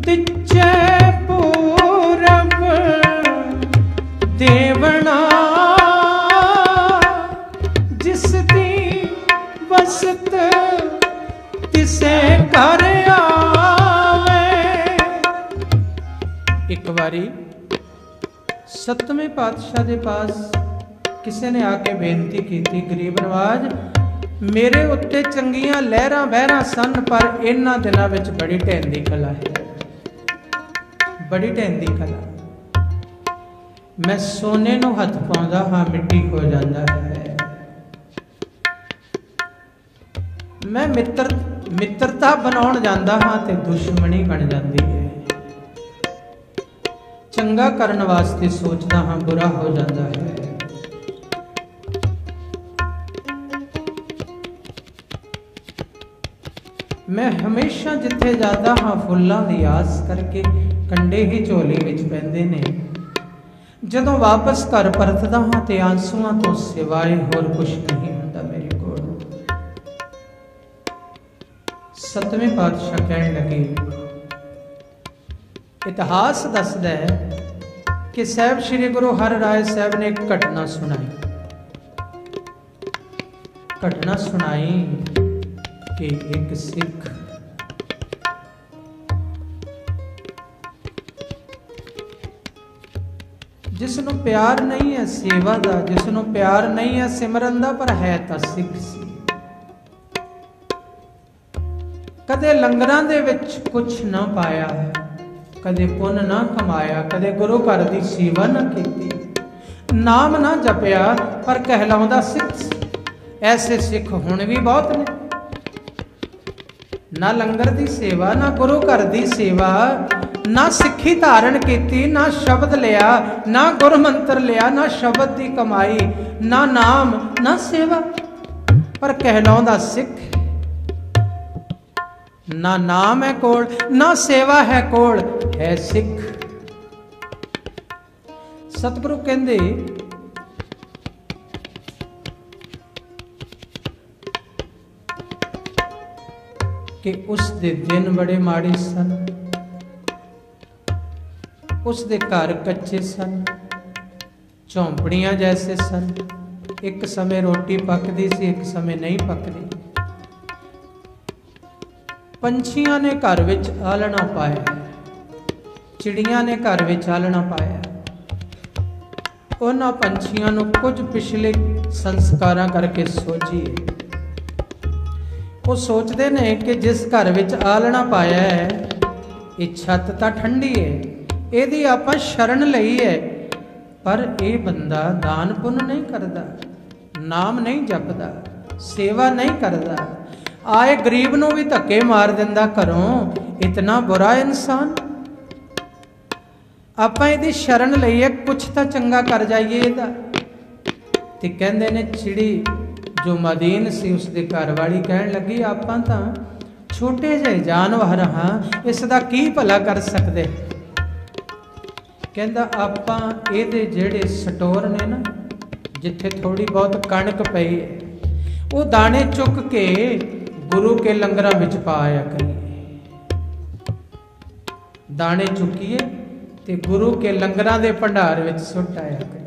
दिचे पूरब देवना जिसदी वसत तिसे घर आवे। एक बारी सतवें पातशाह के पास किसी ने आके बेनती की, गरीब नवाज मेरे उत्ते चंगियां लहरां बहरां सन, पर इन्हां दिनां विच बड़ी ढैंदी कला है, बड़ी ढैंदी कला। मैं सोने नूं हथ पाउंदा हां मिट्टी हो जांदा है। मैं मित्रता बनाउण जांदा हां ते दुश्मनी बन जांदी है। चंगा करन वास्ते सोचदा हां बुरा हो जांदा है। मैं हमेशा जिथे जाता हाँ फुल्लां दी आस करके कंडे ही झोली विच पैंदे ने। जदों वापस घर परतदा हाँ ते आंसूआं तो सिवाए होर कुछ नहीं हुंदा मेरे कोल। सतवें पातशाह कहण लगे, इतिहास दसदा है कि साहब श्री गुरु हरराय साहब ने एक घटना सुनाई कि एक सिख जिसनों प्यार नहीं है सेवा दा, जिसनों प्यार नहीं है सिमरन दा, पर है तां सिख सी। कदे लंगरां दे विच कुछ ना पाया, कदे पुन ना कमाया, कदे गुरु घर दी सेवा ना कीती, नाम ना जपिया, पर कहलाउंदा सिख सी। ऐसे सिख हुण भी बहुत ने। ना लंगर दी सेवा, ना गुरु घर दी सेवा, ना सिक्खी धारण की, ना शब्द लिया, ना गुर मंत्र लिया, ना शब्द दी कमाई, ना नाम ना सेवा, पर कहलाउंदा सिख। ना नाम है कोल, ना सेवा है कोल, है सिख। सतगुरु कहंदे कि उस दे दिन बड़े माड़े सन, उस दे घर कच्चे सन, झोंपड़ियां जैसे सन। एक समय रोटी पकदी सी, एक समय नहीं पकदी। पंछियां ने घर विच आलना पाया, चिड़ियां ने घर विच आलना पाया। उन्हां पंछियां नूं कुछ पिछले संस्कारां करके सोचिए, वो सोचते ने कि जिस घर विच आलना पाया है ये छत तां ठंडी है, इहदी आपां शरण लई है, पर यह बंदा दान पुण्य नहीं करता, नाम नहीं जपदा, सेवा नहीं करता, आए गरीब नूं भी धक्के मार दिंदा घरों। इतना बुरा इंसान। आपां इहदी शरण लई है, कुछ तां चंगा कर जाइए इहदा। ते कहंदे ने चिड़ी जो मदीन सी उसके घर वाली कहन लगी, आपां तां छोटे जे जानवर हाँ, इसदा की भला कर सकदे। कहंदा आपां इहदे जेड़े स्टोर ने ना, जिथे थोड़ी बहुत कणक पई है, वो दाने चुक के गुरु के लंगरां विच पाया करिए। दाने चुकीए ते गुरु के लंगरां दे भंडार विच सुट आया करिए।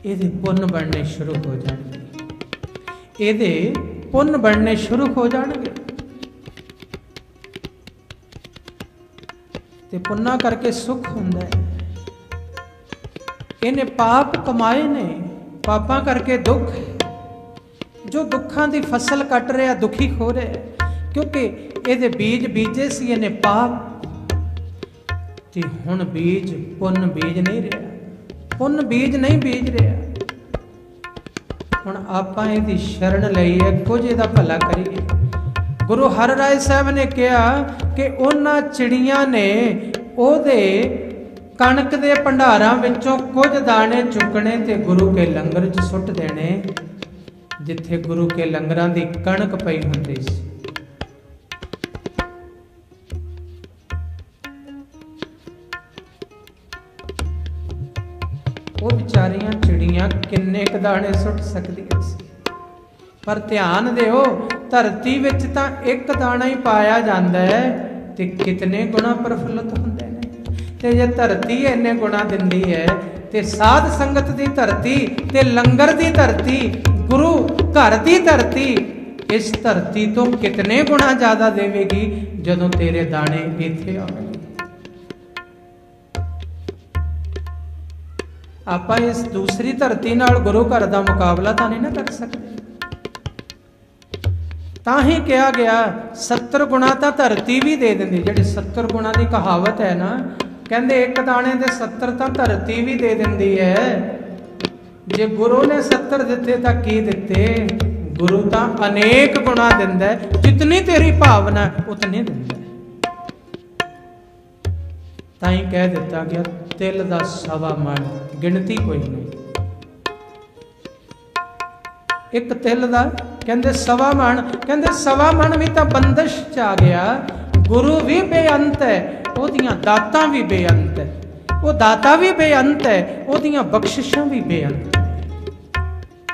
ਇਹਦੇ ਪੁੰਨ ਬਣਨੇ शुरू हो जाएंगे, ਇਹਦੇ ਪੁੰਨ ਬਣਨੇ शुरू हो जाएंगे। ते पुन्ना करके सुख हुंदा है। इन्हें पाप कमाए ने, पापां करके दुख है। जो दुखां दी फसल कट रहा दुखी हो रहा है, क्योंकि ਇਹਦੇ बीज बीजे सी इन्हें पाप, ते हुण बीज पुन्न बीज नहीं रहा, पुन्न बीज नहीं बीज रहा। हुण आपां इहदी शरण लई है, कुछ इहदा भला करिए। गुरु हरराय साहब ने कहा कि उन्हां चिड़ियां ने ओहदे कणक दे भंडारां विचों कुछ दाने चुकने ते गुरु के लंगर च सुट देने, जिथे गुरु के लंगरां दी कणक पई हुंदी सी। वो बेचारियां चिड़ियां किन्ने क दाने सुट सकदियां सी, पर ध्यान दिओ धरती विच तां एक दाना ही पाया जांदा है, ਤੇ ਕਿਤਨੇ ਗੁਣਾ ਪ੍ਰਫੁੱਲਤ ਹੁੰਦੇ ਨੇ। ਤੇ ਜੇ ਧਰਤੀ ਇੰਨੇ ਗੁਣਾ ਦਿੰਦੀ ਹੈ ਤੇ ਸਾਧ ਸੰਗਤ ਦੀ ਧਰਤੀ ਤੇ ਲੰਗਰ ਦੀ ਧਰਤੀ, ਗੁਰੂ ਘਰ ਦੀ ਧਰਤੀ ਇਸ ਧਰਤੀ ਤੋਂ ਕਿਤਨੇ ਗੁਣਾ ਜ਼ਿਆਦਾ ਦੇਵੇਗੀ ਜਦੋਂ ਤੇਰੇ ਦਾਣੇ ਇੱਥੇ ਆਉਣਗੇ। ਆਪਾਂ ਇਸ ਦੂਸਰੀ ਧਰਤੀ ਨਾਲ ਗੁਰੂ ਘਰ ਦਾ ਮੁਕਾਬਲਾ ਤਾਂ ਨਹੀਂ ਨਾ ਕਰ ਸਕਦੇ। ਤਾਂ ਹੀ ਕਿਹਾ ਗਿਆ 70 ਗੁਣਾ ਤਾਂ ਧਰਤੀ ਵੀ ਦੇ ਦਿੰਦੀ। ਜਿਹੜੀ 70 ਗੁਣਾ ਦੀ ਕਹਾਵਤ ਹੈ ਨਾ, ਕਹਿੰਦੇ ਇੱਕ ਦਾਣੇ ਦੇ 70 ਤਾਂ ਧਰਤੀ ਵੀ ਦੇ ਦਿੰਦੀ ਹੈ। ਜੇ ਗੁਰੂ ਨੇ 70 ਦਿੱਤੇ ਤਾਂ ਕੀ ਦਿੱਤੇ? ਗੁਰੂ ਤਾਂ ਅਨੇਕ ਗੁਣਾ ਦਿੰਦਾ, ਜਿਤਨੀ ਤੇਰੀ ਭਾਵਨਾ ਉਤਨੀ ਦਿੰਦਾ। ਤਾਂ ਹੀ ਕਹਿ ਦਿੱਤਾ ਗਿਆ ਤਿਲ ਦਾ 1.25 ਮਣ, ਗਿਣਤੀ ਕੋਈ ਨਹੀਂ। ਇੱਕ ਤਿਲ ਦਾ ਕਹਿੰਦੇ 1.25 ਮਣ, ਕਹਿੰਦੇ 1.25 ਮਣ ਵੀ ਤਾਂ ਬੰਦਸ਼ ਚ ਆ ਗਿਆ। ਗੁਰੂ ਵੀ ਬੇਅੰਤ ਹੈ, ਉਹਦੀਆਂ ਦਾਤਾਂ ਵੀ ਬੇਅੰਤ ਹੈ, ਉਹ ਦਾਤਾ ਵੀ ਬੇਅੰਤ ਹੈ, ਉਹਦੀਆਂ ਬਖਸ਼ਿਸ਼ਾਂ ਵੀ ਬੇਅੰਤ ਹੈ।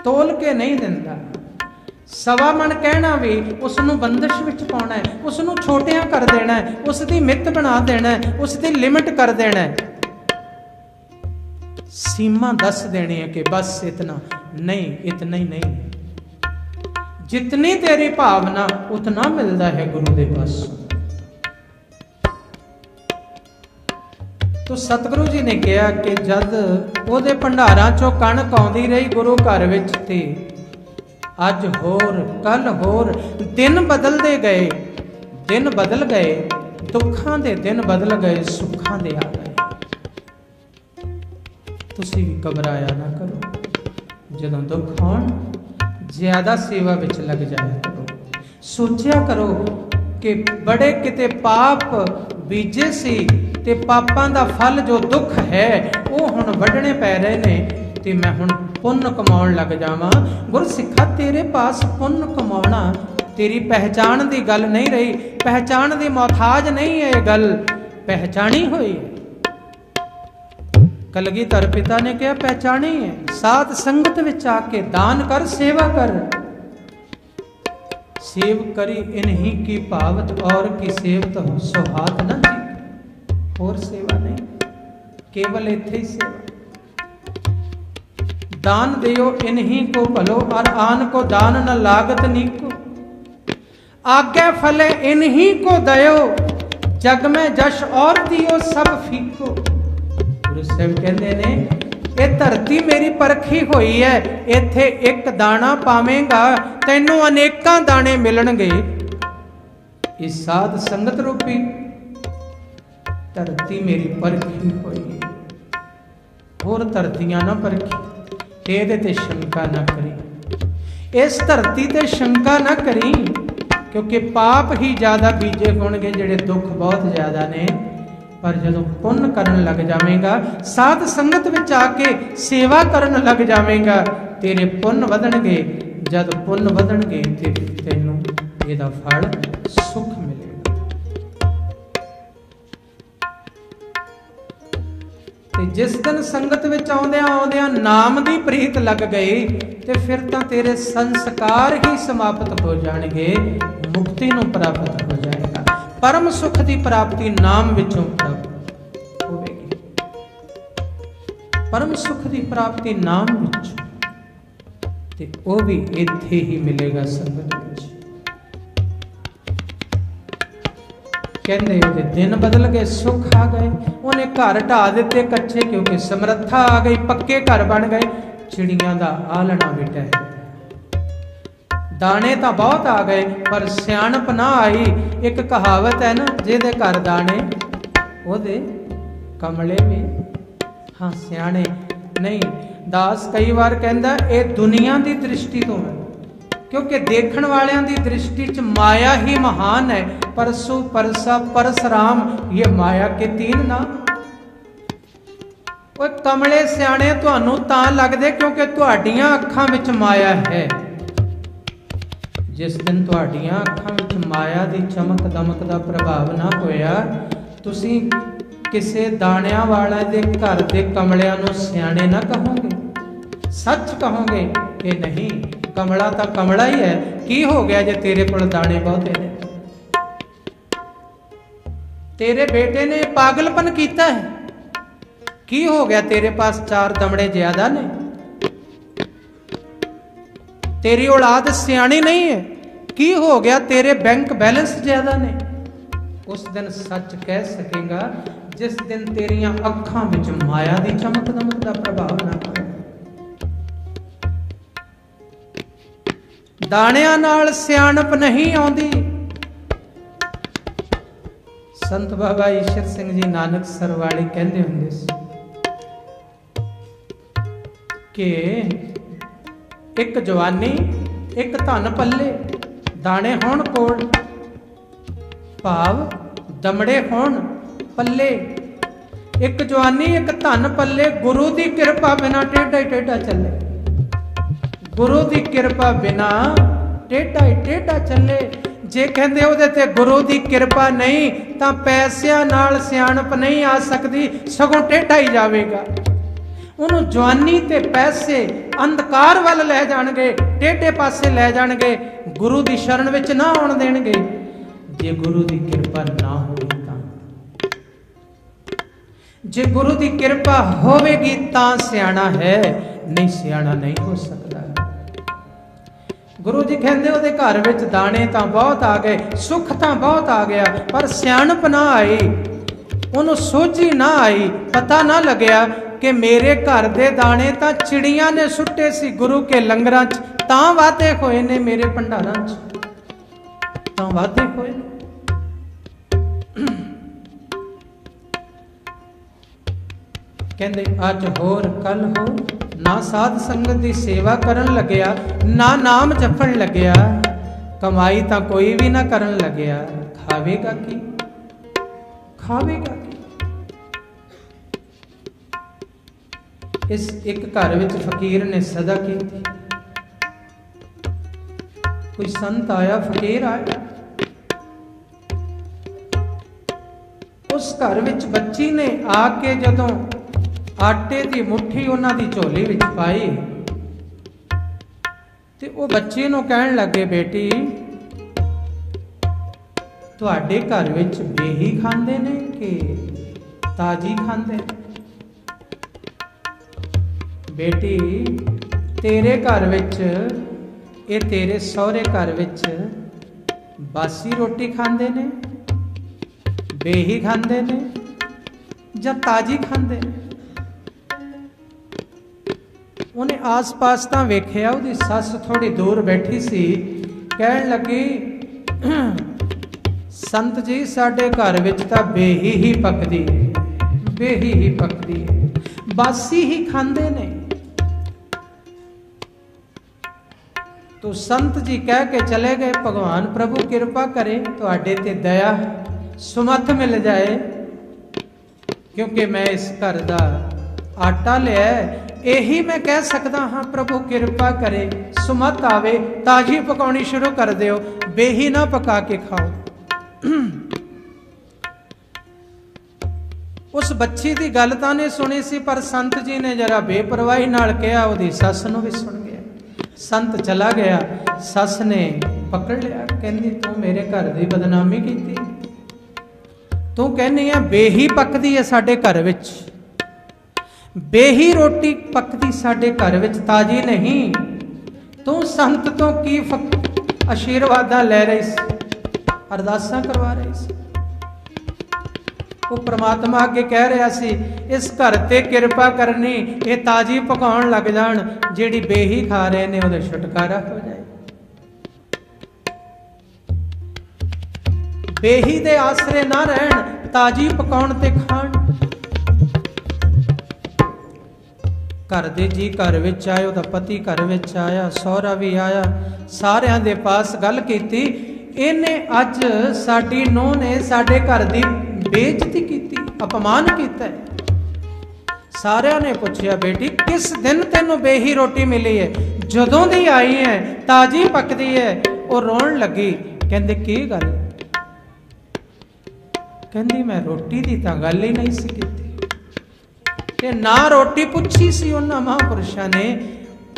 ਤੋਲ ਕੇ ਨਹੀਂ ਦਿੰਦਾ। 1.25 ਮਣ ਕਹਿਣਾ ਵੀ ਉਸ ਨੂੰ ਬੰਦਸ਼ ਵਿੱਚ ਪਾਉਣਾ ਹੈ, ਉਸ ਨੂੰ ਛੋਟਿਆਂ ਕਰ ਦੇਣਾ ਹੈ, ਉਸ ਦੀ ਮਿੱਤ ਬਣਾ ਦੇਣਾ ਹੈ, ਉਸ ਦੀ ਲਿਮਟ ਕਰ ਦੇਣਾ ਹੈ, सीमा दस देनी है कि बस इतना नहीं, इतना ही नहीं। जितनी तेरी भावना उतना मिलता है गुरु के पास। तो सतगुरु जी ने कहा कि जद ओदे भंडारां चों कणक आउंदी रही गुरु घर विच ते अज होर कल होर दिन बदलते गए, दिन बदल गए, दुखां दे दिन बदल गए, सुखां दे आ गए। तुसी भी घबराया ना करो। जदों दुख आउण ज्यादा सेवा विच लग जाया करो। सोचिया करो कि बड़े किते पाप बीजे सी ते पापां दा फल जो दुख है वो हुण वढणे पै रहे ने ते मैं हुण पुण्य कमाउण लग जावां। गुरसिखा तेरे पास पुण्य कमाउणा तेरी पहचान दी गल नहीं रही। पहचान दी मोहताज नहीं है गल, पहचानी हुई है। कलगीधर पिता ने क्या पहचानी है? साध संगत विच आके दान कर, सेवा कर। सेव करी इन्हीं की पावत और की सेवत हो सुहात न जी। और सेवा नहीं, केवल इत्थे ही सेवा। दान दियो इन्हीं को भलो और आन को दान न लागत नीको। आगे फले इन्हीं को दयो जग में जश और दियो सब फीको। गुरु साहब कहते ने ये धरती मेरी परखी हुई है, इत्थे एक दाना पावेंगा तैनू अनेकां दाने मिलणगे। इस साध संगत रूपी धरती मेरी परखी हुई है। होर धरतियां ना परखी ते इहदे ते शंका ना करी। इस धरती ते शंका ना करी क्योंकि पाप ही ज्यादा बीजे होणगे, जिहड़े दुख बहुत ज्यादा ने। पर जदों पुण्य करन लग जावेगा, साध संगत विच आके सेवा करन लग जावेगा, तेरे पुण्य वधणगे। जद पुण्य वधणगे ते तैनूं इहदा फल सुख मिलेगा। ते जिस दिन संगत विच आउंदियां आउंदियां नाम दी प्रीत लग गई ते फिर तां तेरे संस्कार ही समाप्त हो जाणगे, मुक्ति नूं प्राप्त हो जाएगा। परम सुख की प्राप्ति नाम विचों प्राप्त होगी। परम सुख की प्राप्ति नाम विचों ते वो भी इत्थे ही मिलेगा संगत विच। कहंदे ओहदे दिन बदल गए, सुख आ गए। उन्हें घर ढा दिते कच्चे क्योंकि समर्था आ गई, पक्के घर बन गए। चिड़ियां दा आलना भी टह, दाने तो बहुत आ गए पर सियाणप ना आई। एक कहावत है ना, जिहदे घर दाने ओहदे कमले भी। हाँ सियाणे नहीं। दास कई बार कहंदा ये दुनिया की दृष्टि तो है, क्योंकि देखण वालियां दी दृष्टि च माया ही महान है। परसु परसा परसराम ये माया के 3 नाम। वो कमले सियाणे तुहानू तां लगदे क्योंकि तुहाडीआं अखां विच माया है। जिस दिन तुहाडीआं अखां विच माया दी चमक दमक दा प्रभाव ना होया, तुसीं किसे दाणियां वाले दे घर दे कमलियां नूं सियाणे ना कहोगे। सच कहोगे कि नहीं कमला तो कमला ही है, की हो गया जे तेरे कोल दाणे बहुते ने। तेरे बेटे ने पागलपन किया है, की हो गया? तेरे पास 4 दमड़े ज्यादा ने, तेरी औलाद सियाणी नहीं है, की हो गया? तेरे बैंक बैलेंस ज्यादा ने। उस दिन सच कह सकेगा जिस दिन तेरिया अखां विच माया दी चमक दमक दा प्रभाव ना पए। दाणियां नाल सियाणप नहीं आउंदी। संत बाबा ईश्वर सिंह जी नानक सरवाली कहंदे हुंदे सी कि एक जवानी एक धन पल्ले, दाणे होण कोल, भाव दमड़े होण पल्ले। एक जवानी एक धन पल्ले, गुरु की कृपा बिना टेढ़ा ही टेढ़ा चले। गुरु की कृपा बिना टेढ़ा ही टेढ़ा चले। जे कहंदे ओहदे ते गुरु की कृपा नहीं तां पैसिਆਂ नाल सियाणप नहीं आ सकती, सगों टेढ़ा ही जावेगा। ਉਹਨੂੰ जवानी ते पैसे अंधकार वाल लै जाणगे, टेढ़े पासे लै जाणगे, गुरु की शरण विच ना आउण देणगे। जे गुरु की कृपा ना होई तां, जे गुरु की कृपा होवेगी तां सियाणा है, नहीं सियाणा नहीं हो सकता। गुरु जी कहते ਉਹਦੇ घर ਵਿੱਚ दाने ਤਾਂ बहुत आ गए, सुख ਤਾਂ बहुत आ गया, पर सियाणप ना आई, ਉਹਨੂੰ ਸੋਝੀ ना आई, पता ना लग्या कि मेरे घर दे दाने ਤਾਂ चिड़ियां ने सुट्टे सी गुरु के लंगरां च, ਤਾਂ वादे होए ने मेरे भंडारां च, ਤਾਂ वादे होए ने। कहते अज होर कल हो, ना साध संगत की सेवा करन लग्या, ना नाम जपन लग्या, कमाई तो कोई भी ना करन लग्या, खावेगा की? खावेगा की? इस एक घर विच फकीर ने सदा की, कोई संत आया, फकीर आया, उस घर विच बच्ची ने आके जदों आटे की मुट्ठी उन्हां दी झोली विच पाई ते वो बच्चे नूं कहण लगे, बेटी तुहाडे घर विच बेही खांदे ने कि ताजी खांदे? बेटी तेरे घर विच, ये तेरे सहुरे घर विच बासी रोटी खांदे ने, बेही खांदे ने जां ताजी खांदे ने? उन्हें आस पास तो वेख्या, उसकी सस थोड़ी दूर बैठी सी, कहन लगी संत जी साडे घर विच तां बेही ही पकदी है, बेही ही पकदी है, बासी ही खांदे ने। तो संत जी कह के चले गए, भगवान प्रभु कृपा करे तुहाडे ते दया सुमत मिल जाए, क्योंकि मैं इस घर दा आटा लिया, यही मैं कह सकता हाँ प्रभु कृपा करे, सुमत आवे, ताजी पकाउणी शुरू कर दियो, बेही ना पका के खाओ। उस बच्ची की गल तां ने सुनी सी, पर संत जी ने जरा बेपरवाही नाल कहा, उहदी सस नूं भी सुन गया। संत चला गया, सस ने पकड़ लिया, कहंदी तू मेरे घर की बदनामी की, तू कहनी है बेही पकदी है साडे घर विच, बेही रोटी पकदी साडे घर विच, ताजी नहीं। तू संत तो की आशीर्वादा लै रही सी, अरदासां करवा रही सी। वो परमात्मा अगे कह रहा सी, इस घर ते कृपा करनी, ये ताजी पकाउण लग जाण, जिहड़ी बेही खा रहे ने उहदा छुटकारा हो जाए। बेही दे आसरे ना रहन, ताजी पकाउण ते खाण। घर दे जी घर विच आए, उहदा पति घर विच आया, सहुरा भी आया, सारियां दे पास गल कीती, इहने अज साडी नूंह ने साडे घर दी बेइज्जती कीती, अपमान कीता है। सारियां ने पुछया, बेटी किस दिन तैनूं बेही रोटी मिली है? जदों दी आई है ताजी पकदी है। वो रोण लगी, कहंदे की गल? कहंदी मैं रोटी दी तां गल ही नहीं सी कीती, ते ना रोटी पुछी सी उन्हां महापुरुषां ने,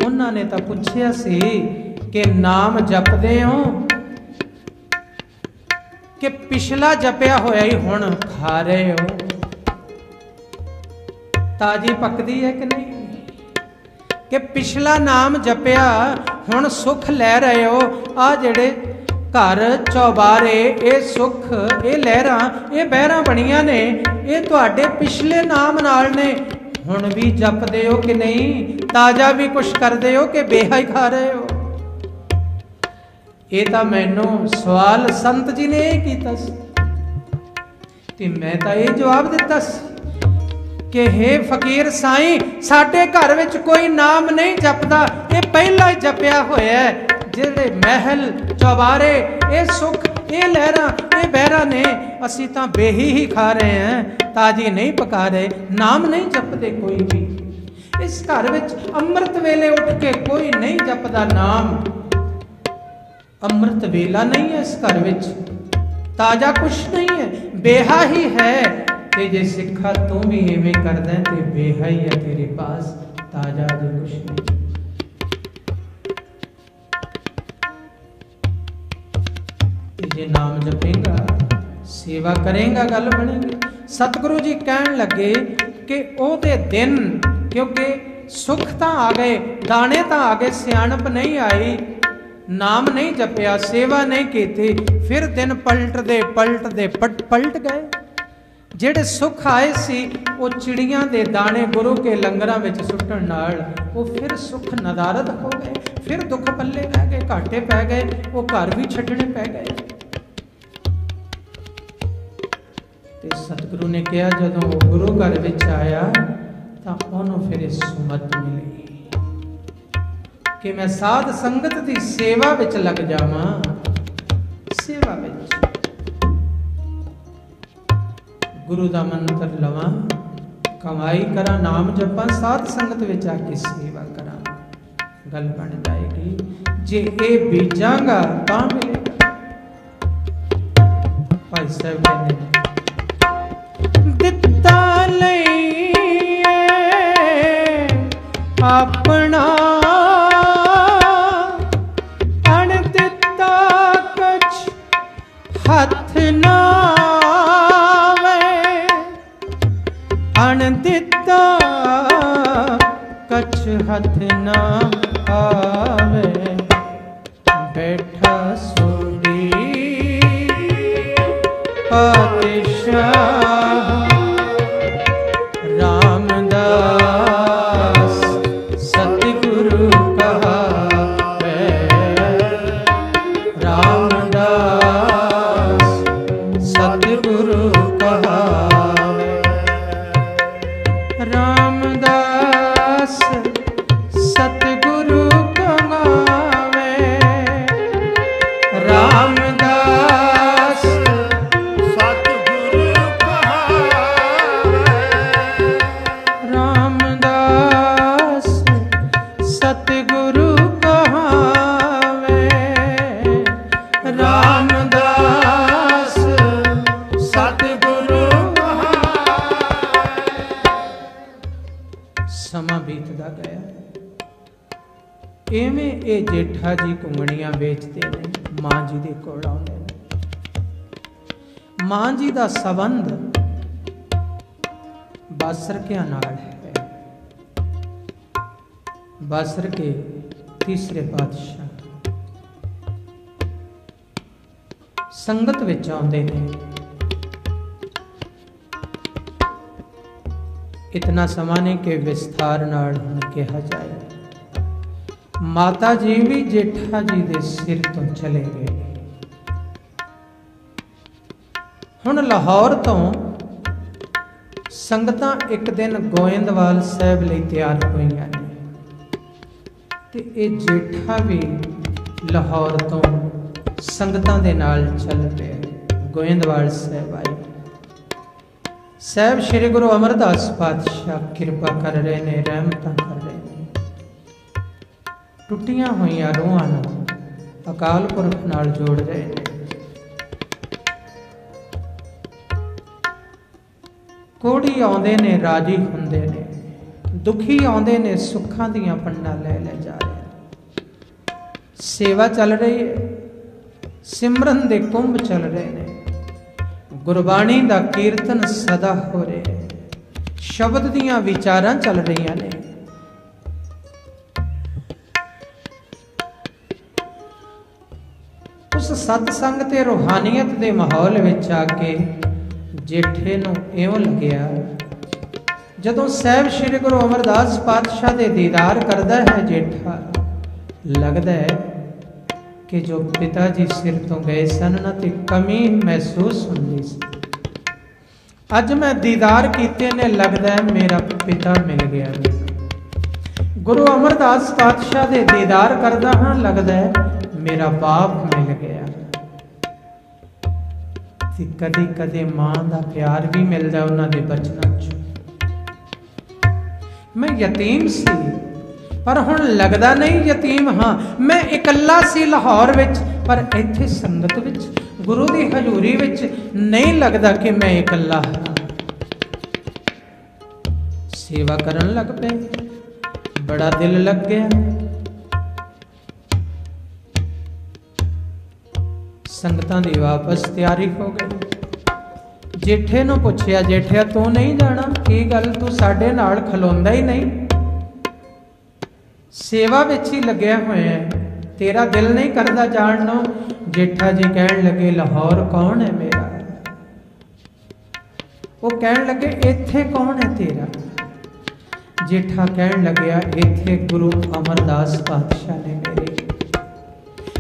उन्होंने तो पूछया सी कि नाम जपदे हो? कि पिछला जपिया होया ही हुण खा रहे हो, ताजी पकदी है कि नहीं? कि पिछला नाम जपिया हुण सुख लै रहे हो। आ जेड़े घर चौबारे ये सुख ये लहरां ये बहरां बणियां ने, ये तुहाडे पिछले नाम नाल ने। हुण भी जपदे हो कि नहीं? ताजा भी कुछ करदे हो कि बेहा ही खा रहे हो? ये तो मैनू सवाल संत जी ने यह कीता सी ते मैं तो ये जवाब दिता सी कि हे फकीर साईं, साडे घर विच कोई नाम नहीं जपदा, ये पहला ही जपिया होया है। जेड़े महल चौबारे ये सुख ये लहरां ये बहरा ने, असी तां बेही ही खा रहे हैं, ताजी नहीं पका रहे, नाम नहीं जपदे कोई भी। इस घर विच अमृत वेले उठ के कोई नहीं जपदा नाम, अमृत वेला नहीं है इस घर विच, ताजा कुछ नहीं है, बेहा ही है। ते जे सिखा तू भी इवें करदा है ते बेहा ही है तेरे पास, ताजा जो कुछ नहीं। जे नाम जपेगा सेवा करेगा गल बनेगी। सतगुरु जी कहन लगे कि ओदे दिन, क्योंकि सुख तां आ गए, दाने तां आ गए, सियाणप नहीं आई, नाम नहीं जपिया, सेवा नहीं की, फिर दिन पलटदे पलटदे पलट गए। जेड़े सुख आए सी वो चिड़ियां दे दाने गुरु के लंगरां विच सुट्टण नाल वो फिर सुख नदारद हो गए, फिर दुख पल्ले पै गए, घाटे पै गए, वो घर भी छड्डने पै गए। ते सतगुरु ने कहा जदों वो गुरु घर विच आया तां ओनू फिर सुमत मिली कि मैं साध संगत दी सेवा विच लग जावां। सेवा विच गुरु दा मंत्र लवां, कमाई करा, नाम जपां, साध संगत विच आके सेवा करा, गल बन जाएगी। जे ये बीजांगा तां मिलेगा। भाई साहब कहंदे दिता लईए अपना अण दिता कछ हथ ना दिता कछ हथ ना आवे, बैठा सोडी पातशाह रामदास सतगुरु कहावे, रामदास सतगुरु कहावे, रामदास सतगुरु कहावे, रामदास सतगुरु कहावे, रामदास सतगुरु कहावे, रामदास सतगुरु कहावे। समा बीतदा गया, इवें ये जेठा जी घुंगणियां बेचते ने, मां जी दे कोल आउंदे ने। मां जी दा संबंध बासरकियां नाल है। बासर के तीसरे पातशाह संगत विच आउंदे ने। इतना समा नहीं कि विस्तार नाल हुण कहा जाए। माता जी भी जेठा जी दे सिर तो चले गए। हुण लाहौर तो संगतां एक दिन गोइंदवाल साहब लई तैयार होईयां ने ते ये जेठा भी लाहौर तो संगतां दे नाल चल पिया। गोइंदवाल साहब आए। साहब श्री गुरु अमरदास पातशाह किरपा कर रहे ने, रहमतां कर रहे ने। टुटियां होईयां रूहां नूं अकाल पुरख नाल जोड़ रहे ने। कोड़ी आउंदे ने राजी हुंदे ने, दुखी आउंदे ने सुखां दीयां पंडां लै लै जा रहे ने। सेवा चल रही है, सिमरन दे कुंभ चल रहे ने। गुरबाणी दा कीर्तन सदा हो रहा है, शब्द दियां विचारां चल रही ने। उस सतसंग ते रूहानियत दे माहौल विच आके जेठे नूं इउं लग्या, जदों साहिब श्री गुरु अमरदास पातशाह दे दीदार करदा है जेठा, लगदा है कि जो पिता जी सिर तो गए सन ना ते कमी महसूस हुंदी सी। अज मैं दीदार कीते ने, लगदा है मेरा पिता मिल गया। गुरु अमरदास पातशाह दे दीदार करदा हां, लगदा है मेरा बाप मिल गया। ते कदी कदी मां दा प्यार भी मिलदा उन्हां दे बचनां च। मैं यतीम सी, पर हुण लगदा नहीं यतीम हाँ। मैं इकल्ला सी लाहौर विच, पर इत्थे संगत विच गुरु दी हजूरी विच नहीं लगदा कि मैं इकल्ला हाँ। सेवा करन लग पे, बड़ा दिल लग गया। संगतां दी वापस तैयारी हो गई। जेठे नूं पुछया, जेठिया तू नहीं जाना? की गल, तू साडे नाल खलोंदा ही नहीं? सेवा विच ही लग्या होया है, तेरा दिल नहीं करदा जाण नूं? जेठा जी कहण लगे, लाहौर कौन है मेरा? वो कहण लगे, इत्थे कौन है तेरा? जेठा कहण लग्या, इत्थे गुरु अमरदास पातशाह ने मेरे,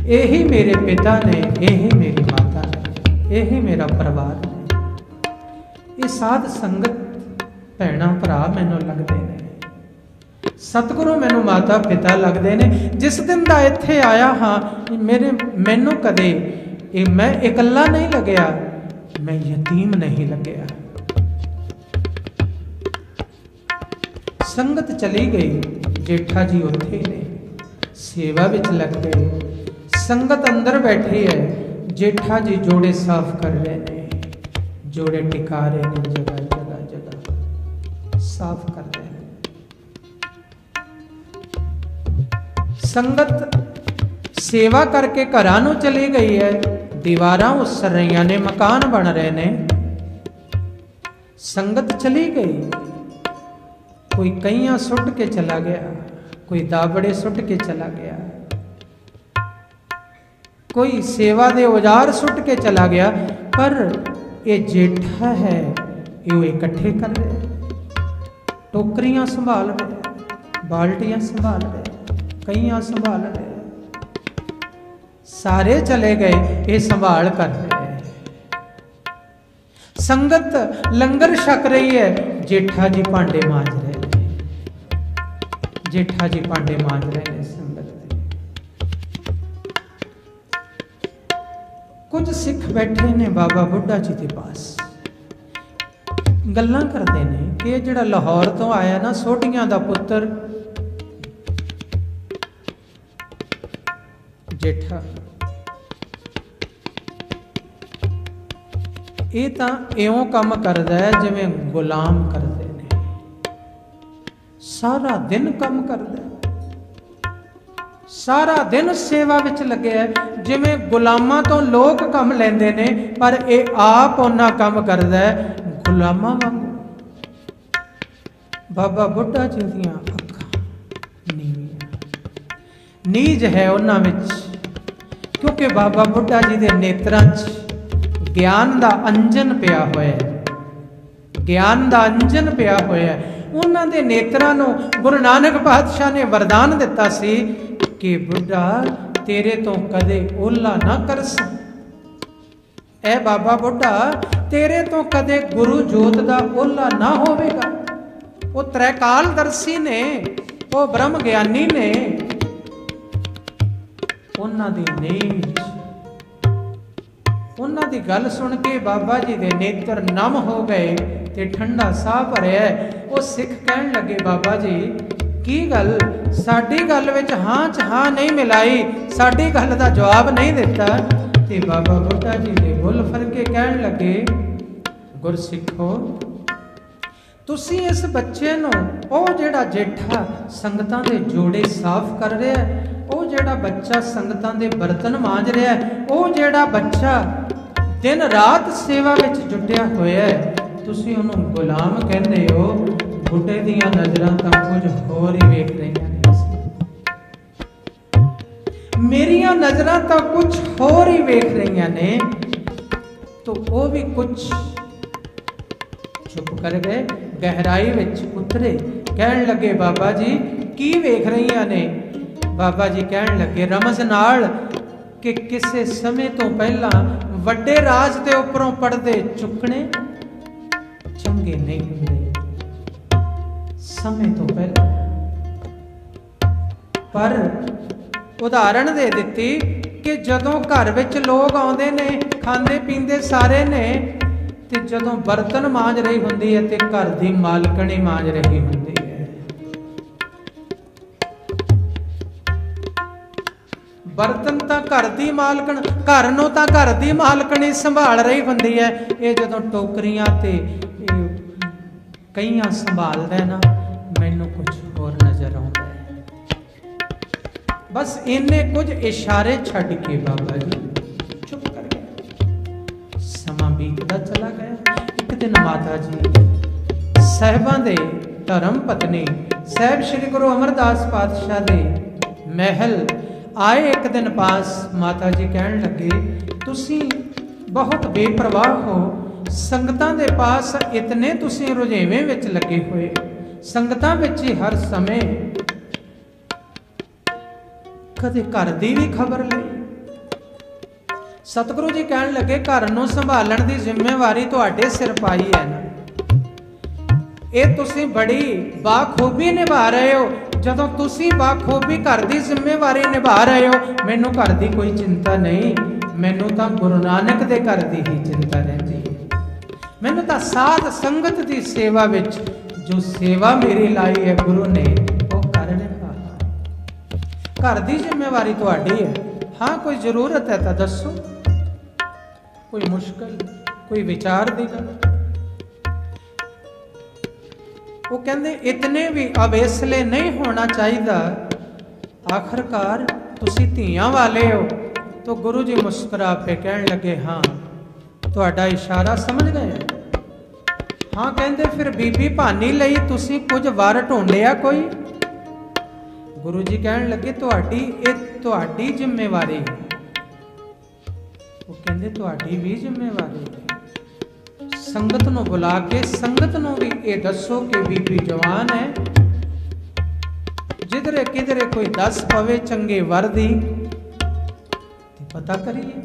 यही मेरे पिता ने, यही मेरी माता ने, यही मेरा परिवार ने। ये साध संगत भैणा भरा मैनू लगते ने, सतगुरु मैनू माता पिता लगते ने। जिस दिन का इत्थे आया हाँ, मैनू कदे मैं इकल्ला नहीं लग्या, मैं यतीम नहीं लग्या। संगत चली गई, जेठा जी उत्थे ने, सेवा विच लग गए। संगत अंदर बैठी है, जेठा जी जोड़े साफ कर रहे हैं, जोड़े टिका रहे हैं, जगह जगह जगह साफ कर रहे हैं। संगत सेवा करके घरां नूं चली गई है, दीवारां उस रही ने, मकान बन रहे ने। संगत चली गई, कोई कईयां सुट के चला गया, कोई दाबड़े सुट के चला गया, कोई सेवा दे औजार सुट के चला गया। पर ये जेठा है, ये इकट्ठे कर रहे, टोकरियां संभाल रहे, बाल्टियां संभाल रहे, कईयां संभाल रहे। सारे चले गए, ये संभाल कर रहे। संगत लंगर छक रही है, जेठा जी भांडे मांज रहे, जेठा जी भांडे मांज रहे हैं। कुछ सिख बैठे ने बाबा बुढ़ा जी के पास, गल्लां करते हैं कि जिहड़ा लाहौर तो आया ना, सोटियां दा पुत्र जेठा, ये तां इउं काम करदा है जिवें गुलाम करदे ने। सारा दिन काम करदा है, सारा दिन सेवा विच लगे है, जिवें गुलामां तो लोग काम लैंदे ने, पर यह आप उन्ना काम करदा है गुलामां वांगू। बाबा बुढ़ा जी दियां अखां नीवीआं, नीज है उन्हां विच, क्योंकि बाबा बुढ़ा जी दे नेत्रां च ज्ञान दा अंजन पिया होया है, ज्ञान दा अंजन पिया होया है। उन्हां दे नेत्रां नूं गुरु नानक पातशाह ने वरदान दिता सी कि बुढ़ा तेरे तो कदे ओला ना करसा। ए बाबा बुढ़ा, तेरे तो कदे गुरु जोत दा ओला ना होवेगा। वो त्रैकालदर्शी ने, वो ब्रह्म ज्ञानी ने, उन्हां दी नीच, उन्हां दी गल सुन के बाबा जी दे नेत्र नम हो गए ते ठंडा साह भरिया। वो सिख कहन लगे, बाबा जी की गल, साडी गल विच हां च हां नहीं मिलाई, साडी गल दा जवाब नहीं दिता। ते बाबा बुढ़ा जी दे बुल फरके कहन लगे, गुरसिखो, तुसी इस बच्चे नूं, ओ जिहड़ा जेठा संगतां दे जोड़े साफ कर रहा है, ओ जिहड़ा बच्चा संगतां दे बर्तन मांज रहा है, ओ जिहड़ा बच्चा दिन रात सेवा विच जुटिया होया है, तुसी उहनूं गुलाम कहंदे हो। बुढ़े दियां नज़रां तां कुछ होर ही वेख रहीआं ने, मेरियां नज़रां तां कुछ होर ही वेख रहीआं ने। तो वो भी कुछ चुप कर गए, गहराई विच उतरे, कहण लगे बाबा जी की वेख रहीआं ने। बाबा जी कहण लगे रमज नाल कि किसी समय तो पहला वड्डे राज दे उपरों पड़दे चुकने चंगे नहीं हुंदे, समय तो पहला। पर उदाहरण दे दित्ती कि जदों घर विच लोग आउंदे ने, खांदे पींदे सारे ने, ते जदों बर्तन मांज रही हुंदी है ते घर दी मालकणी मांज रही हुंदी है। बर्तन तां घर दी मालकण, घर नूं तां घर दी मालकणी संभाल रही हुंदी है। ये जदों टोकरियां ते कईयां संभालदा ना, मैनूं कुछ होर नज़र आउंदा है। बस इन्ने कुछ इशारे छड्ड के बाबा जी चुप कर गए। समा बीतदा चला गया। एक दिन माता जी साहिबां दे धर्म पत्नी साहिब श्री गुरु अमरदास पातशाह दे महल आए। एक दिन पास माता जी कहन लगे तुसी बहुत बेप्रवाह हो, संगतां दे पास इतने तुसी रुझेवें विच लगे हुए, संगतां विच ही हर समय, कदे घर दी भी खबर लई। सतगुरु जी कहन लगे घर नूं संभालण दी जिम्मेवारी तुहाडे सिर पाई है ना, ये तुसी बड़ी बाखूबी निभा रहे हो। जदों तुसी बाखूबी घर की जिम्मेवारी निभा रहे हो, मैनू घर की कोई चिंता नहीं, मैनू तां गुरु नानक दे घर की ही चिंता रहती है। मैनू तां साध संगत की सेवा विच जो सेवा मेरी लाई है गुरु ने, वो करने घर की जिम्मेवारी तुहाडी है। हाँ कोई जरूरत है तो दसो, कोई मुश्किल कोई विचार दी गल। वो कहते इतने भी अवेसले नहीं होना चाहिए, आखिरकार तुसी धीआं वाले हो। तो गुरु जी मुस्कुरा पे कहन लगे हाँ तुहाडा इशारा समझ गए। हाँ कहते फिर बीबी भानी लई तुसी कुछ वार ढूंढिया कोई। गुरु जी कहन लगे तुहाडी जिम्मेवारी है। वो कहते तुहाडी भी जिम्मेवारी है। संगत नूं बुला के संगत नूं भी ये दसो कि बीबी जवान है, जिधरे किधरे कोई दस पवे चंगे वर दी पता करिए।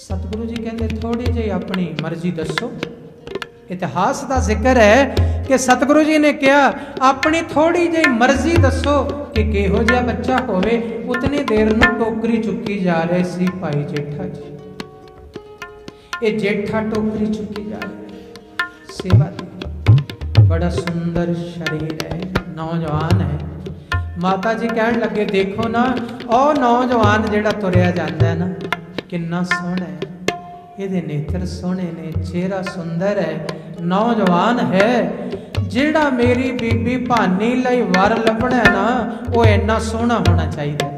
सतगुरु जी कहते थोड़ी जी अपनी मर्जी दसो। इतिहास का जिक्र है कि सतगुरु जी ने कहा अपनी थोड़ी जी मर्जी दसो कि किहो जिहा बच्चा होवे। उतनी देर नूं टोकरी चुकी जा रहे सी भाई जेठा जी। ये जेठा टोकरी चुकी जा रही सेवा दी। बड़ा सुंदर शरीर है, नौजवान है। माता जी कहन लगे देखो ना ओ नौजवान जेड़ा तुरया जाता है ना, किन्ना सोहना है, ये नेत्र सोहने ने, चेहरा सुंदर है, नौजवान है। जेड़ा मेरी बीबी भानी लई वर लभना है ना, वो इन्ना सोहना होना चाहिए।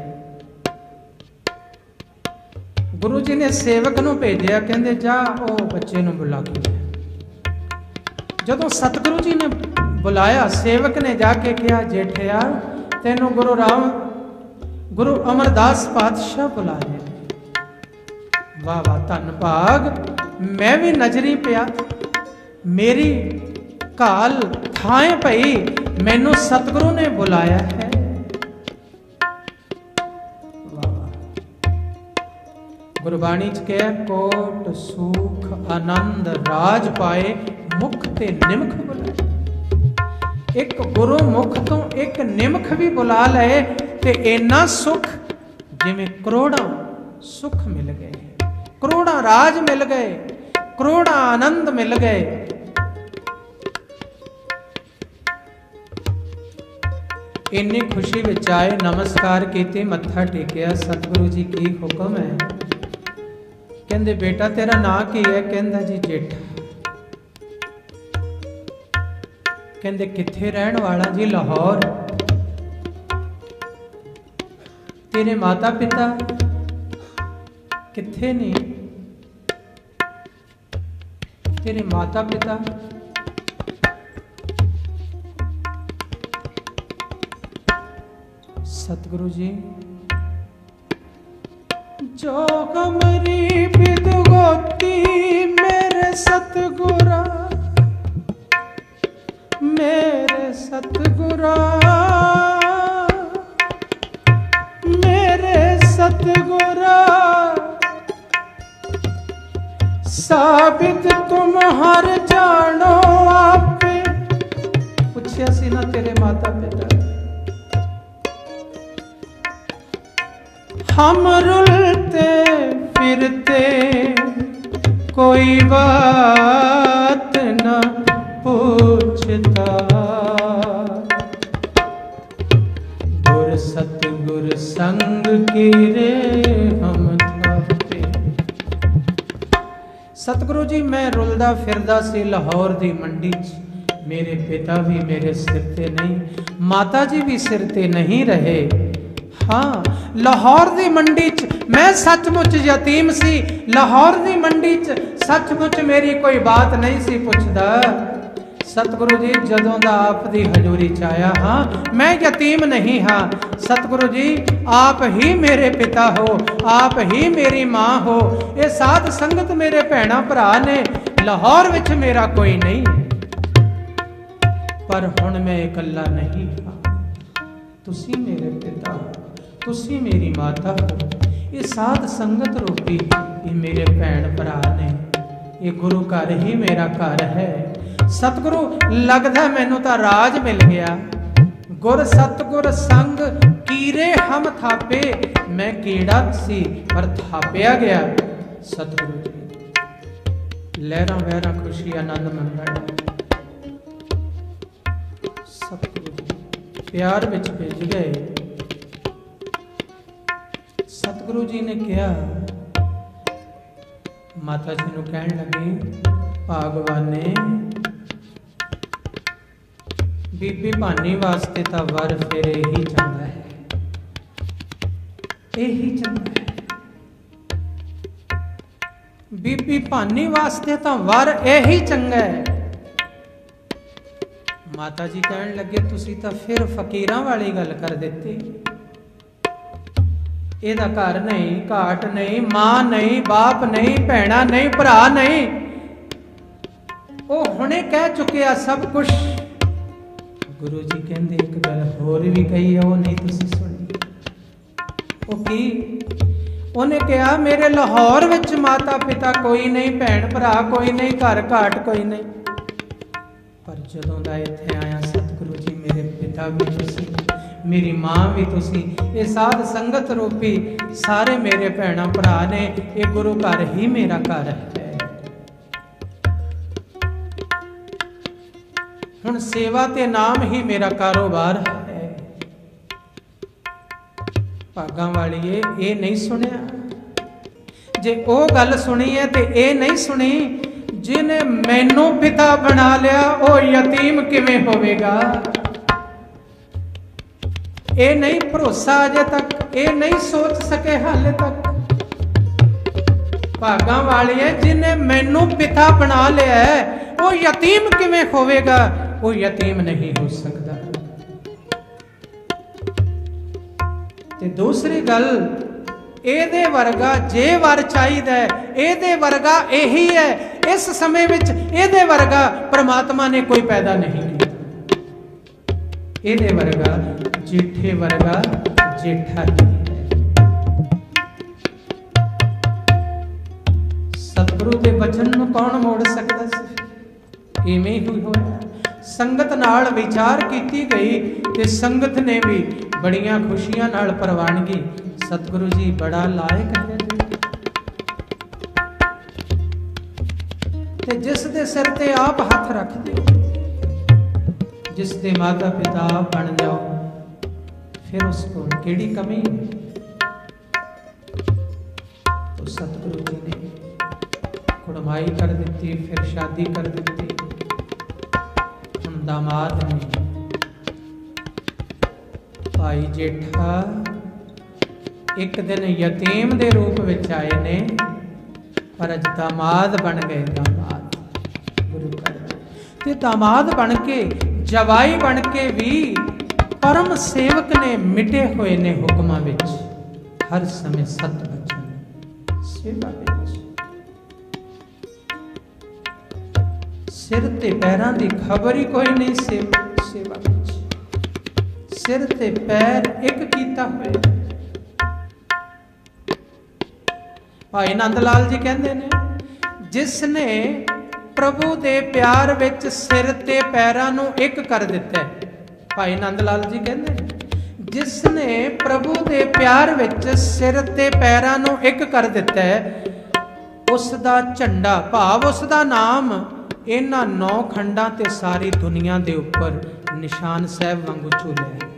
गुरु जी ने सेवक नूं भेजिया, कहंदे जा ओ बच्चे नूं बुला के ले। जदों सतगुरु जी ने बुलाया, सेवक ने जाके कहा जेठिया तेनों गुरु अमरदास पातशाह बुला रहे। वाह वाह धन भाग, मैं भी नजरी पिया, मेरी काल थाए पई, मैनू सतगुरु ने बुलाया है। गुरबाणी च कहा कोट सुख आनंद राज पाए, मुख ते निमख बुलाए। एक गुरु मुख तो एक निमख भी बुला ले ते इन्ना सुख जिवें करोड़ा सुख मिल गए, करोड़ा राज मिल गए, करोड़ा आनंद मिल गए। इन्नी खुशी विच आए, नमस्कार कीते, मत्था टेकिया। सतगुरु जी की हुक्म है? कहंदे बेटा तेरा नां की है? कहंदा जी जेठा। कहंदे कित्थे रहण वाला? जी लाहौर। तेरे माता पिता कित्थे ने? तेरे माता पिता सतगुरु जी जो हमारी विदगोती मेरे सतगुरा मेरे सतगुरा मेरे सतगुरा साबित तुम हर जानो आपे पूछया सी ना तेरे माता पिता हम रुलते फिरते कोई बात न पूछता गुर सतगुर संग की रे हम थापे। सतगुरु जी मैं रुलदा फिरदा सी लाहौर दी मंडी च मेरे पिता भी मेरे सिर ते नहीं माता जी भी सिर ते नहीं रहे। हाँ लाहौर दी मंडी च मैं सचमुच यतीम सी लाहौर दी मंडी च सचमुच मेरी कोई बात नहीं सी पुछदा। सतगुरु जी जदों दा आप दी हजूरी च आया हाँ मैं यतीम नहीं हाँ सतगुरु जी आप ही मेरे पिता हो आप ही मेरी माँ हो ये साध संगत मेरे भैणा भरा ने लाहौर विच मेरा कोई नहीं पर हुण मैं इकल्ला नहीं हाँ तुसी मेरे पिता हो तुसी मेरी माता हो ये साध संगत रूपी ये मेरे भैन भरा ने ये गुरु घर ही मेरा घर है। सतगुरु लगदा मैनू तां राज मिल गया गुर सतगुर संग कीरे हम थापे मैं कीड़ा सी पर थापिया गया। सतगुरु जी लहरां वहरां खुशी आनंद मंगल सतगुरु जी प्यार विच भिज गए। सतगुरु जी ने कहा माता जी नूं कहण लगे भागवाने बीबी भानी वास्ते तां वर फिर यही चंगा है यही चंगा है बीबी भानी वास्ते तां वर यही चंगा है। माता जी कहण लगे तुसी तां फिर फकीरां वाली गल कर दित्ती ਇਹਦਾ घर नहीं घाट नहीं मां नहीं बाप नहीं भैणा नहीं भरा नहीं वो हुणे कह चुके सब कुछ। गुरु जी कहते एक गल होर भी कही है वो नहीं तुसी सुनी वो की उन्हें कहा मेरे लाहौर विच माता पिता कोई नहीं भैन भरा कोई नहीं घर घाट कोई नहीं पर जदों दा इत्थे आया सतगुरु जी मेरे पिता भी तुसी मेरी मां भी तुसी ये साध संगत रूपी सारे मेरे भैणा भरा ने ये गुरु घर ही मेरा घर है। हुण सेवा ते नाम ही मेरा कारोबार है। भागां वालीए ये नहीं सुनिया जे ओ गल सुनी है ते ये नहीं सुनी जिन्हें मैनू पिता बना लिया ओ यतीम किवें होवेगा। ये नहीं भरोसा अजे तक ये नहीं सोच सके हाले तक भागां वाली है जिन्हें मैनू पिता बना लिया है वो यतीम किवें होवेगा वो यतीम नहीं हो सकता। ते दूसरी गल एदे वर्गा जे वर चाहिदा एदे वर्गा यही है इस समय विच एदे वर्गा परमात्मा ने कोई पैदा नहीं किया एदे वर्गा जेठे वर्गा जेठा ही है। सतगुरु के वचन नूं कौन मोड़ सकता सी इवें ही होया संगत नाल विचार कीती गई ते संगत ने भी बड़ियां खुशियां नाल प्रवानगी सतगुरु जी बड़ा लायक है ते जिस दे सिर ते आप हथ रख दो जिस दे माता पिता आप बन जाओ फिर उसको केड़ी कमी है। तो सतगुरु जी ने कुड़माई कर दी फिर शादी कर दी। हम दामाद ने भाई जेठा एक दिन यतीम दे रूप विच आए ने पर अज दामाद बन गए। दामाद ते दामाद बन के जवाई बन के भी परम सेवक ने मिटे हुए ने हुक्मां विच हर समय सत बचन सेवा विच सिर ते पैरां दी खबर ही कोई नहीं सेवा विच सिर ते पैर एक कीता होया। भाई नंद लाल जी कहते ने जिसने प्रभु दे प्यार विच सिर ते पैरां नूं एक कर दिता है। भाई नंद लाल जी कहते ने जिसने प्रभु दे प्यार विच सिर ते पैरां नूं एक कर दिता है उसदा झंडा भाव उसदा नाम इन्हां 9 खंडां ते सारी दुनिया दे उपर निशान साहब वांगू झूलिया।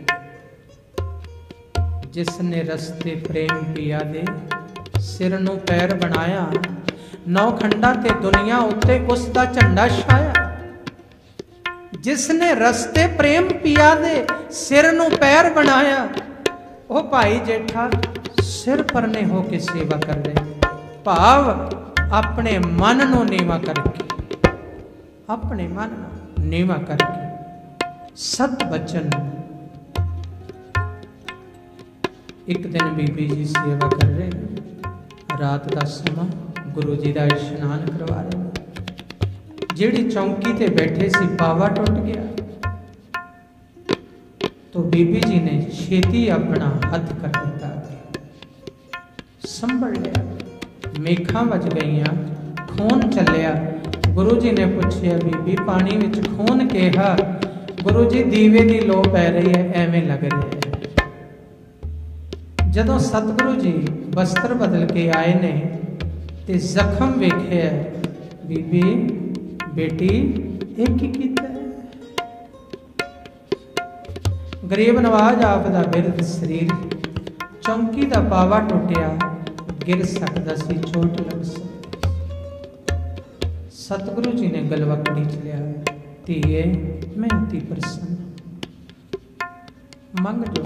जिसने रस्ते प्रेम पिया दे सिर नूं पैर बनाया 9 खंडां ते दुनिया उत्ते उसदा झंडा छाया। जिसने रस्ते प्रेम पिया दे सिर नूं पैर बनाया ओ भाई जेठा सिर परने हो के सेवा कर रहे भाव अपने मन नूं नीवा करके अपने मन नूं नीवा करके सत बचन। एक दिन बीबी जी सेवा कर रहे रात का समा गुरु जी का इशनान करवा रहे जिहड़ी चौंकी ते बैठे सी पावा टुट गया तो बीबी जी ने छेती अपना हथ कर दिता संभल लिया मेखा बज गईयां खून चलिया। गुरु जी ने पूछया बीबी पानी विच खून कहा गुरु जी दीवे दी लो पै रही है एवें लग रहा है। जदों सतगुरु जी वस्त्र बदल के आए ने ते जख्म वेखे बीबी बेटी एक ही कीता है। गरीब नवाज आप दा बिरध शरीर चौंकी दा पावा टुटिया गिर सकदा सी चोट लग सकती। सतगुरु जी ने गलवकड़ी च लिया धीए मैं अति प्रसन्न मंग जो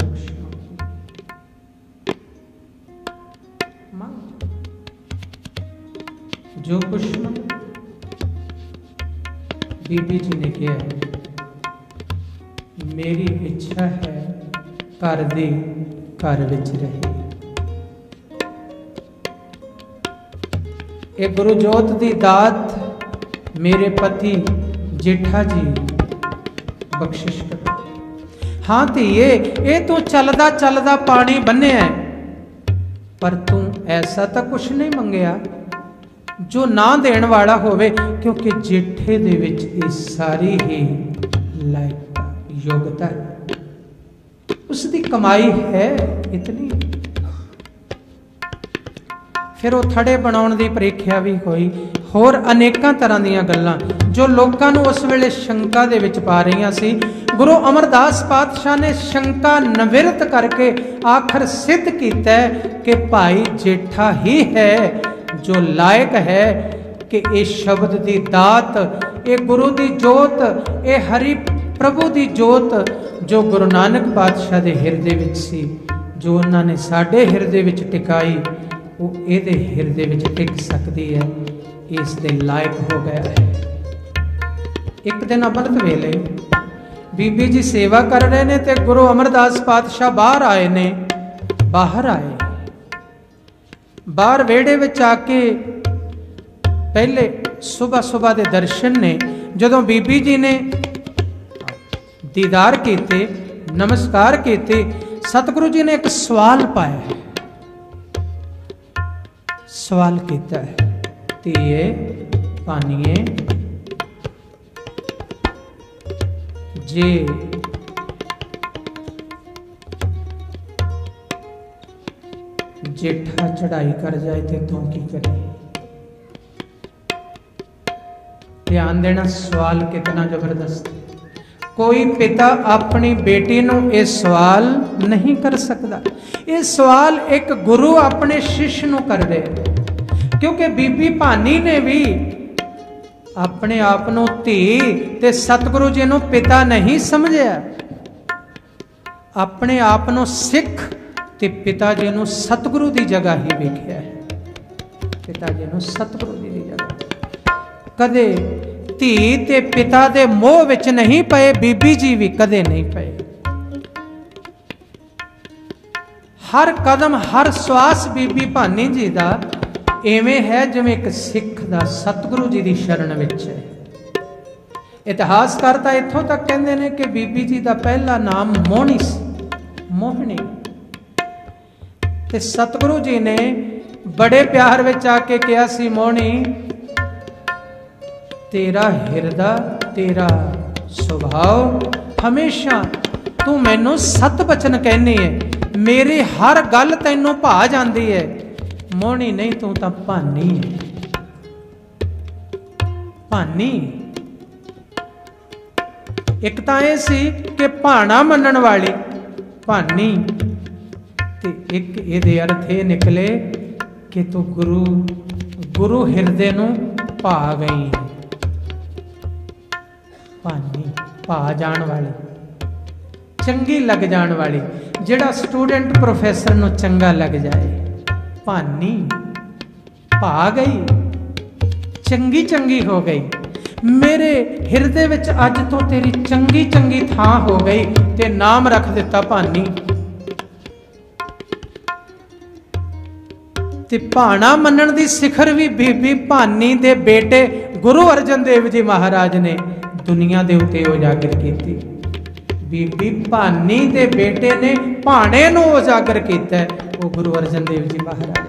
जो कुछ बीबी जी ने किया मेरी इच्छा है घर दी घर विच रहे। ये गुरुजोत दी दात मेरे पति जेठा जी बख्शिश करो। हाँ धीए ये तू चलदा चलदा पानी बन्निया पर तू ऐसा तो कुछ नहीं मंगया जो ना देण वाला होवे क्योंकि जेठे दे विच ये सारी ही लायकता योग्यता उसकी कमाई है इतनी। फिर वो थड़े बनाउण दी परीक्षा भी होई होर अनेकां तरह दीयां गल्लां जो लोकां नूं उस वेले शंका दे विच पा रहीआं सी। गुरु अमरदास पातशाह ने शंका निवृत्त करके आखिर सिद्ध कीता कि भाई जेठा ही है जो लायक है कि ये शब्द दी दात ये गुरु दी जोत ये हरि प्रभु दी जोत जो गुरु नानक पातशाह दे हिरदे विच सी जो उन्होंने साडे हिरदे विच टिकाई वो इहदे हिरदे विच टिक सकती है इस दे लायक हो गया है। एक दिन अमृत वेले बीबी जी सेवा कर रहे ने ते गुरु अमरदास पातशाह बाहर आए ने बाहर आए बाहर वेड़े विच आके पहले सुबह सुबह के दर्शन ने जदों बीबी जी ने दीदार किए नमस्कार किए सतगुरु जी ने एक सवाल पाया सवाल किया है धीए पानीए जे जेठा चढ़ाई कर जाए तो तू की करे। ध्यान देना सवाल कितना जबरदस्त है। कोई पिता अपनी बेटी नूं ये सवाल नहीं कर सकता। ये सवाल एक गुरु अपने शिष्य नूं कर रहे क्योंकि बीबी भानी ने भी अपने आप नूं धी ते सतगुरु जी नूं पिता नहीं समझिया अपने आप नूं सिख ते पिता जी नूं सतगुरु दी जगह ही वेखिया है। पिता जी नूं सतगुरु जी दी जगह कदे धी ते पिता दे मोह विच नहीं पए, बीबी जी भी कदे नहीं पए। हर कदम हर श्वास बीबी भानी जी दा इवें है जिवें एक सिख दा सतगुरु जी दी शरण विच है। इतिहासकार तां इत्थों तक कहंदे ने कि बीबी जी दा पहला नाम मोहनी सी, मोहनी। ते सतगुरु जी ने बड़े प्यार विच आके कहा सी, मोहनी तेरा हिरदा तेरा सुभाव हमेशा तू मैनू सत बचन कहनी है, मेरी हर गल तैनू भा जाती है। मोहनी नहीं तू तां भानी है, भानी। एक तां यह सी कि भाना मनण वाली भानी, ते एक इहदे अर्थ ये निकले कि तू गुरु गुरु हिरदे नू भा गई है। भानी भा जाण वाली, चंगी लग जाण वाली, जिहड़ा स्टूडेंट प्रोफैसर नू चंगा लग जाए। भानी भा गई, चंगी चंगी हो गई, मेरे हिरदे विच अज तो तेरी चंगी चंगी थां हो गई, ते नाम रख दिता भानी। ते भाना मनण दी सिखर भी बीबी भानी दे बेटे गुरु अर्जन देव जी महाराज ने दुनिया दे उत्ते उजागर कीती। बीबी भानी दे बेटे ने भाणे नूं उजागर कीता, वो गुरु अर्जन देव जी महाराज।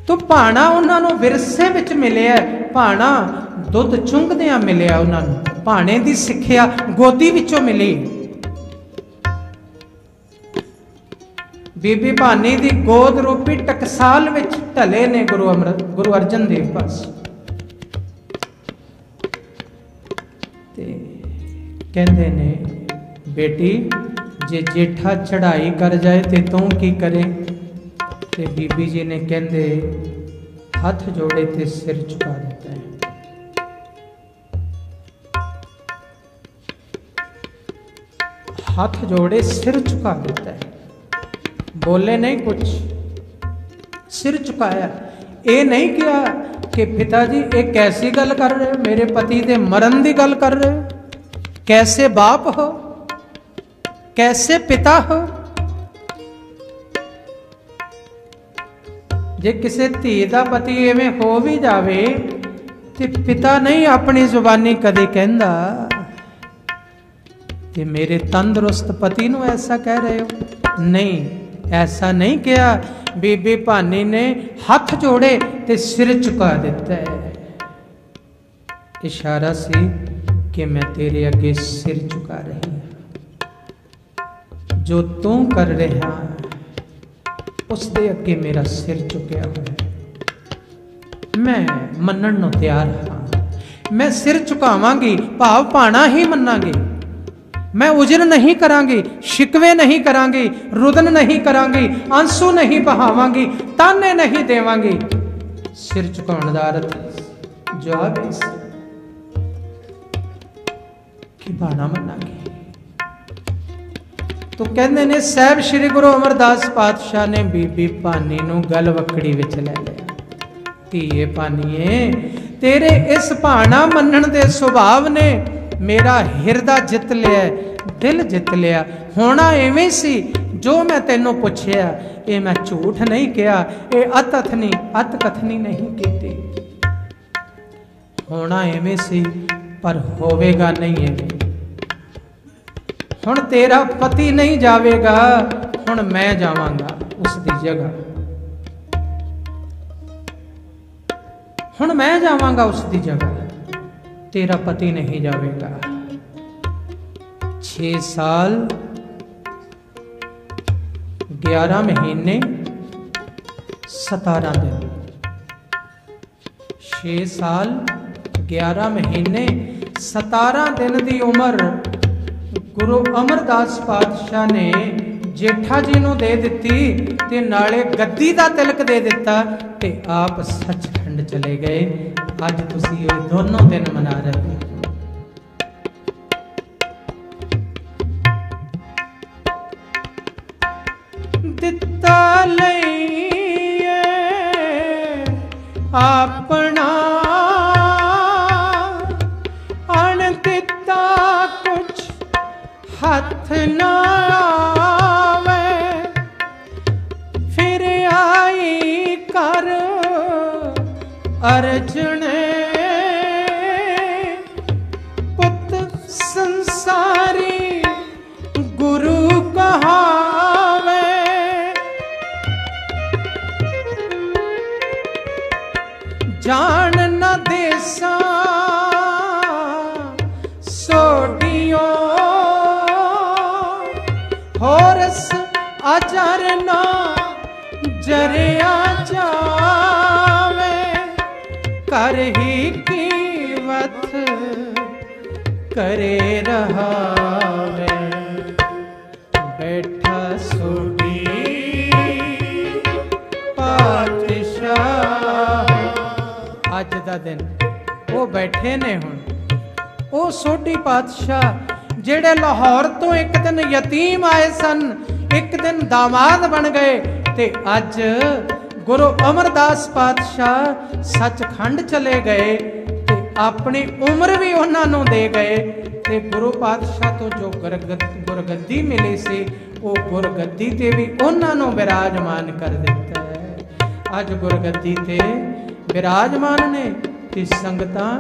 तो भाणा उन्हां नूं विरसे विच मिलिया, भाणा दुध चुंगदियां मिलिया उन्हां नूं, भाणे दी सिੱਖਿਆ गोदी विचों मिली। बीबी भानी दी गोद रूपी टकसाल विच ढले ने गुरु अर्जन देव पास। ते कहंदे ने बेटी जे जेठा चढ़ाई कर जाए ते तू की करे? ते बीबी जी ने कहंदे हाथ जोड़े ते सिर झुका देता है। हाथ जोड़े सिर झुका देता है, बोले नहीं कुछ, सिर झुकाया। ये नहीं किया कि पिताजी एक कैसी गल कर रहे हो, मेरे पति दे मरण की गल कर रहे हो, कैसे बाप हो, कैसे पिता हो। जे किसी धी का पति इवें हो भी जावे ते पिता नहीं अपनी जुबानी कदे कहंदा कि मेरे तंदुरुस्त पति नूं ऐसा कह रहे हो। नहीं, ऐसा नहीं किया। बीबी भानी ने हाथ जोड़े ते सिर झुका दिता है। इशारा सी कि मैं तेरे अगे सिर झुका रही हूं, जो तू कर रहा उस दे अगे मेरा सिर झुकिया हुआ है। मैं मनण नूं तैयार हाँ, मैं सिर झुकावांगी, भाव भाणा ही मन्नांगी। मैं उजर नहीं करांगी, शिकवे नहीं करांगी, रुदन नहीं करांगी, आंसू नहीं बहावांगी, ताने नहीं देवांगी। सिर झुकाउण दा अर्थ जवाब कि भाणा मन्नांगी। तो कहते ने साहब श्री गुरु अमरदास पातशाह ने बीबी भानी नूं गल वकड़ी विच लै लिया। धीए भानीए, तेरे इस भाणा मनण दे सुभाव ने मेरा हिरदा जित लिया, दिल जित लिया। होना इवें सी जो मैं तेनों पुछया, ये मैं झूठ नहीं किया, ये अतकथनी नहीं की। होना इवें सी पर होवेगा नहीं इवें। हुण तेरा पति नहीं जावेगा, हुण मैं जावांगा उसकी जगह। हुण मैं जावांगा उसकी जगह, तेरा पति नहीं जावेगा। 6 साल 11 महीने 17 दिन। 6 साल 11 महीने 17 दिन की उम्र गुरु अमरदास पातशाह ने जेठा जी नूं दे दिती ते नाले गद्दी दा तिलक दे दिता ते आप सचखंड चले गए। अज तुसीं ये दोनों दिन मना रहे हो। दिता लईए अपना बूझने पुत संसारी गुरु कहावे। जान न देसा सोडियो होरस अजर न जरिया जावे। कर ही कीवत करे रहावे। बैठा सोडी पातशाह। अज दा दिन वो बैठे ने हुण वो सोडी पातशाह जेड़े लाहौर तो एक दिन यतीम आए सन, एक दिन दामाद बन गए ते अज गुरु अमरदास पातशाह सचखंड चले गए ते अपनी उम्र भी उन्होंने दे गए ते गुरु पातशाह तो जो गुरगद्दी मिली सी वो गुरगद्दी ते भी उन्होंने विराजमान कर दिता है। अज गुरगद्दी ते विराजमान ने ते संगतां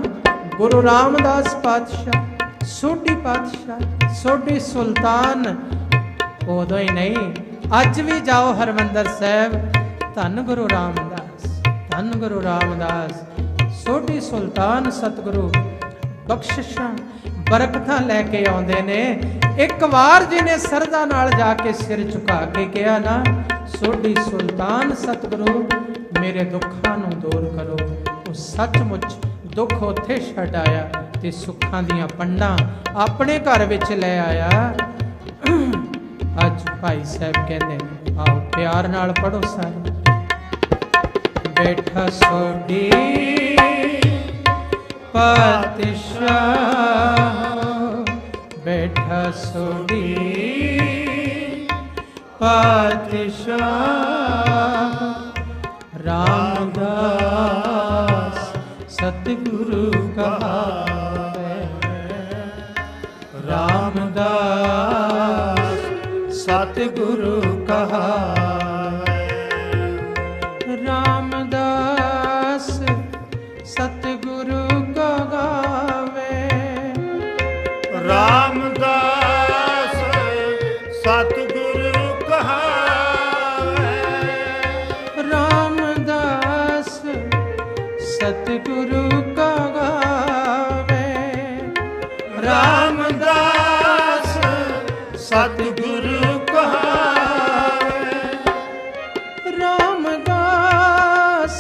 गुरु रामदास पातशाह, सोडी पातशाह, सोडी सुल्तान। उदों ही नहीं अज भी जाओ हरमंदर साहब, धन गुरु रामदास, धन गुरु रामदास, सोडी सुल्तान सतगुरु बख्शिशां बरकतां लैके आउंदे ने। एक बार जिन्हें सरदा नाल जाके सिर झुका के कहा ना, सोडी सुल्तान सतगुरु मेरे दुखां नूं दूर करो, वो सचमुच दुख उत्थे छड्ड आया ते सुखां दीआं पंडां अपने घर विच लै आया। अज भाई साहब कहंदे आओ प्यार नाल पढ़ो सारे। बैठा सोडी पातशाह, बैठा सोडी पातशाह। रामदास सतगुरु कहावे। रामदास सतगुरु कहावे। रामदास सतगुरु कहावे। रामदास सतगुरु कहावे। रामदास सतगुरु कहावे। रामदास सतगुरु कहावे। रामदास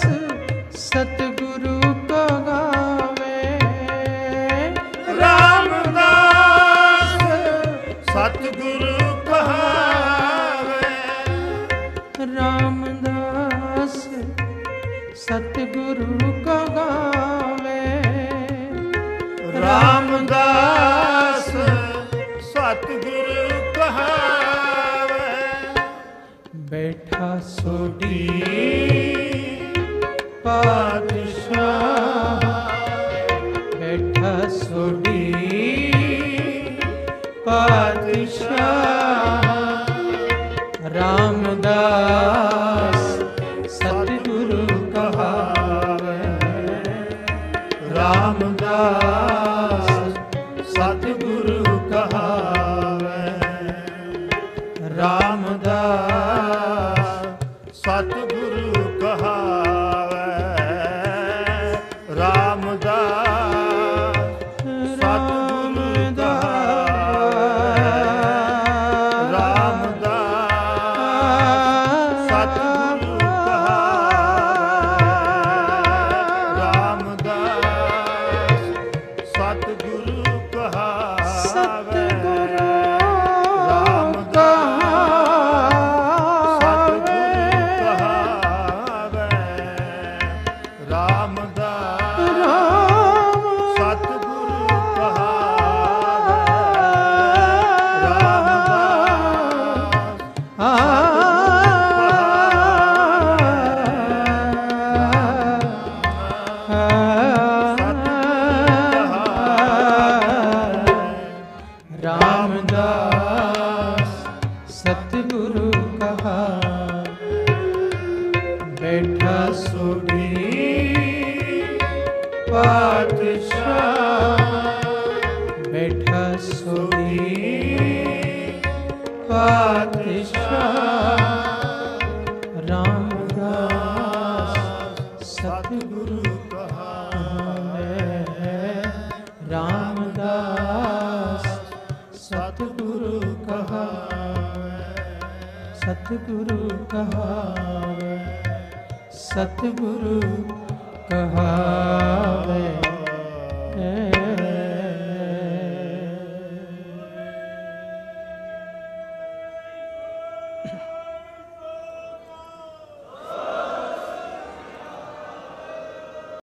सतगुरु कहावे। रामदास सतगुरु कहावे। रामदास सतगुरु कहावे। रामदास सतगुरु कहावे। बैठा सोडी पातशाह, बैठा सोडी पातशाह। रामदास सतगुरु कहावे। रामदास सतगुरु कहावे। रामदास सतगुरु कहावे। रामदास सतगुरु कहावे। रामदास सतगुरु कहावे। रामदास सतगुरु कहावे। सतगुरु पातशाह बैठा सोई पातशाह रामदास सतगुरु कहावे रामदास सतगुरु कहावे सतगुरु कहावे सतगुरु कहावे।